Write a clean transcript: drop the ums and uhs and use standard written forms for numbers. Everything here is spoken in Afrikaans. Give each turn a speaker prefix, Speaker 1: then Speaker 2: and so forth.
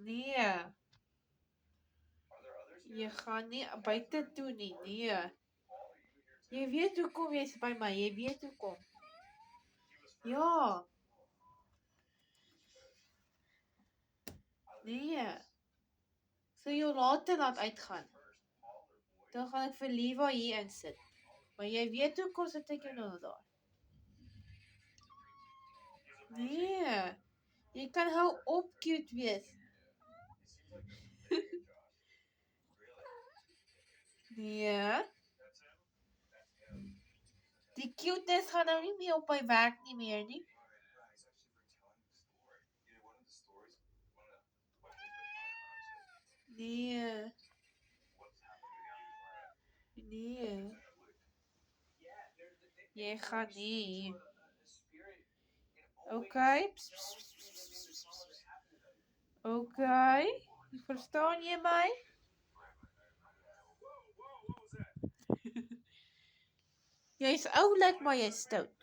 Speaker 1: Nee, jy gaan nie buite toe nie, nee. Jy weet hoekom jy's by my, jy weet hoekom. Ja, nee. Sou jou later laat uitgaan. Dan gaan ek vir Liva hier insit. Maar jy weet hoekom sit ek jou nou daar. Nee. Jy kan hou op cute wees. Nee. Die cuteness gaan nou nie meer op my werk nie meer nie. Nee. Nee. Jy gaan nie. Okay. Okay. Verstaan jy my? Jy's oulik, maar jy's stout.